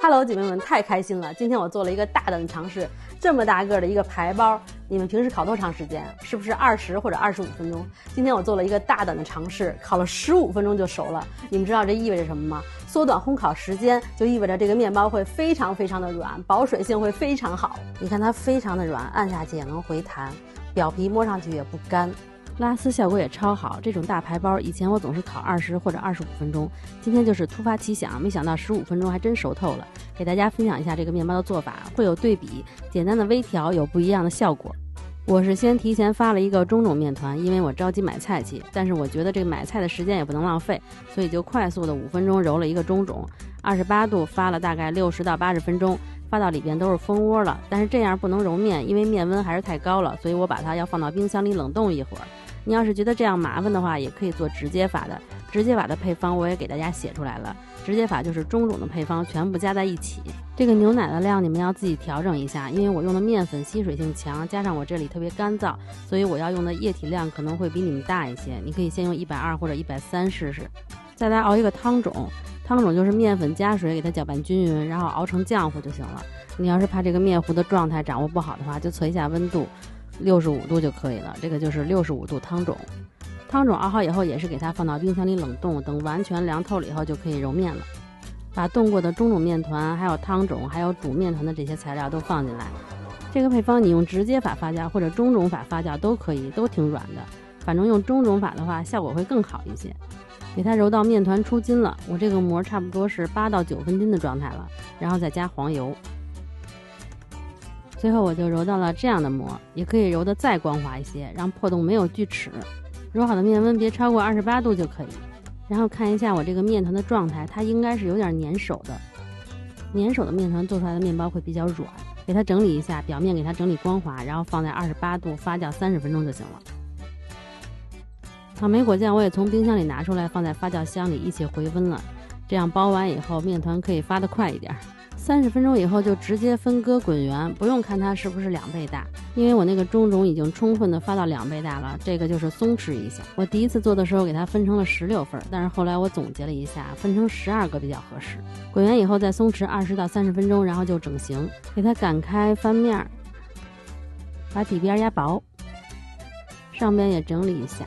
Hello， 姐妹们，太开心了！今天我做了一个大胆的尝试，这么大个的一个排包，你们平时烤多长时间？是不是20或者25分钟？今天我做了一个大胆的尝试，烤了15分钟就熟了。你们知道这意味着什么吗？缩短烘烤时间，就意味着这个面包会非常的软，保水性会非常好。你看它非常的软，按下去也能回弹，表皮摸上去也不干。拉丝效果也超好，这种大排包以前我总是烤20或者25分钟，今天就是突发奇想，没想到15分钟还真熟透了。给大家分享一下这个面包的做法，会有对比，简单的微调有不一样的效果。我是先提前发了一个中种面团，因为我着急买菜去，但是我觉得这个买菜的时间也不能浪费，所以就快速的5分钟揉了一个中种，28度发了大概60到80分钟，发到里边都是蜂窝了。但是这样不能揉面，因为面温还是太高了，所以我把它要放到冰箱里冷冻一会儿。你要是觉得这样麻烦的话，也可以做直接法的。直接法的配方我也给大家写出来了，直接法就是中种的配方全部加在一起。这个牛奶的量你们要自己调整一下，因为我用的面粉吸水性强，加上我这里特别干燥，所以我要用的液体量可能会比你们大一些。你可以先用120或者130试试。再来熬一个汤种，汤种就是面粉加水给它搅拌均匀，然后熬成浆糊就行了。你要是怕这个面糊的状态掌握不好的话，就测一下温度，65度就可以了。这个就是65度汤种。汤种熬好以后也是给它放到冰箱里冷冻，等完全凉透了以后就可以揉面了。把冻过的中种面团还有汤种还有煮面团的这些材料都放进来。这个配方你用直接法发酵或者中种法发酵都可以，都挺软的，反正用中种法的话效果会更好一些。给它揉到面团出筋了，我这个模差不多是8到9分筋的状态了，然后再加黄油。最后我就揉到了这样的模，也可以揉得再光滑一些，让破洞没有锯齿。揉好的面温别超过28度就可以。然后看一下我这个面团的状态，它应该是有点粘手的。粘手的面团做出来的面包会比较软。给它整理一下，表面给它整理光滑，然后放在28度发酵30分钟就行了。草莓果酱我也从冰箱里拿出来，放在发酵箱里一起回温了。这样包完以后，面团可以发得快一点。30分钟以后就直接分割滚圆，不用看它是不是2倍大，因为我那个中种已经充分的发到2倍大了，这个就是松弛一下。我第一次做的时候给它分成了16份，但是后来我总结了一下，分成12个比较合适。滚圆以后再松弛20到30分钟，然后就整形，给它擀开翻面，把底边压薄，上边也整理一下，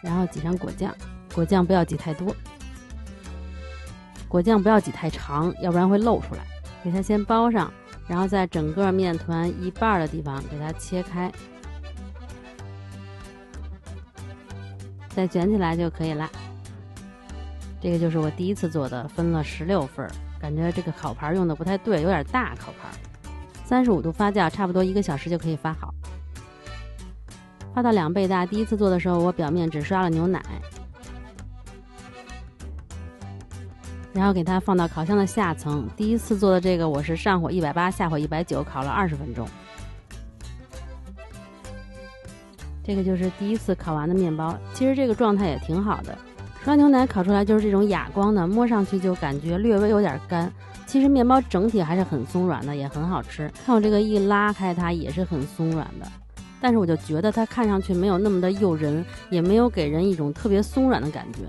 然后挤上果酱，果酱不要挤太多。果酱不要挤太长，要不然会露出来。给它先包上，然后在整个面团一半的地方给它切开，再卷起来就可以了。这个就是我第一次做的，分了16份，感觉这个烤盘用的不太对，有点大烤盘。35度发酵，差不多1个小时就可以发好。发到2倍大，第一次做的时候我表面只刷了牛奶。然后给它放到烤箱的下层，第一次做的这个我是上火180，下火190，烤了20分钟。这个就是第一次烤完的面包，其实这个状态也挺好的。刷牛奶烤出来就是这种哑光的，摸上去就感觉略微有点干。其实面包整体还是很松软的，也很好吃。看我这个一拉开它也是很松软的，但是我就觉得它看上去没有那么的诱人，也没有给人一种特别松软的感觉。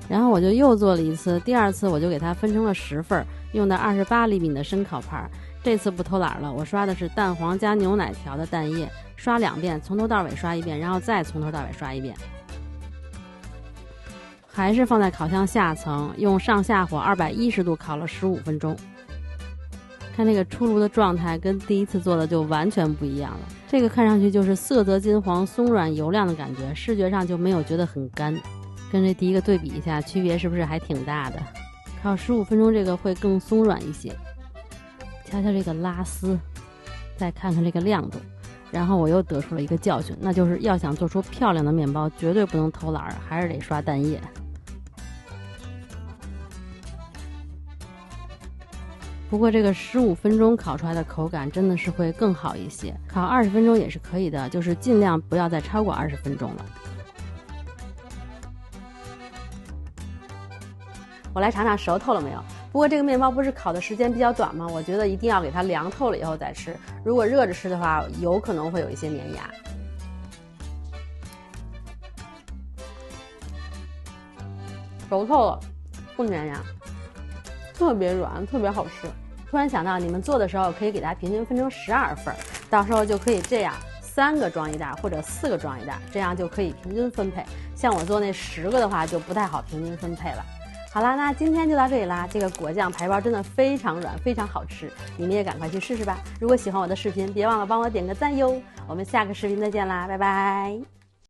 然后我就又做了一次，第二次我就给它分成了10份，用的28厘米的深烤盘。这次不偷懒了，我刷的是蛋黄加牛奶调的蛋液，刷2遍，从头到尾刷一遍，然后再从头到尾刷一遍。还是放在烤箱下层，用上下火210度烤了15分钟。看这个出炉的状态跟第一次做的就完全不一样了，这个看上去就是色泽金黄、松软油亮的感觉，视觉上就没有觉得很干。跟这第一个对比一下，区别是不是还挺大的？烤15分钟这个会更松软一些。瞧瞧这个拉丝，再看看这个亮度，然后我又得出了一个教训，那就是要想做出漂亮的面包，绝对不能偷懒，还是得刷蛋液。不过这个15分钟烤出来的口感真的是会更好一些，烤20分钟也是可以的，就是尽量不要再超过20分钟了。我来尝尝熟透了没有。不过这个面包不是烤的时间比较短吗？我觉得一定要给它凉透了以后再吃，如果热着吃的话，有可能会有一些粘牙。熟透了，不粘牙，特别软，特别好吃。突然想到，你们做的时候可以给它平均分成12份，到时候就可以这样，3个装一袋或者4个装一袋，这样就可以平均分配。像我做那10个的话，就不太好平均分配了。好啦，那今天就到这里啦。这个果酱排包真的非常软，非常好吃，你们也赶快去试试吧。如果喜欢我的视频，别忘了帮我点个赞哟。我们下个视频再见啦，拜拜。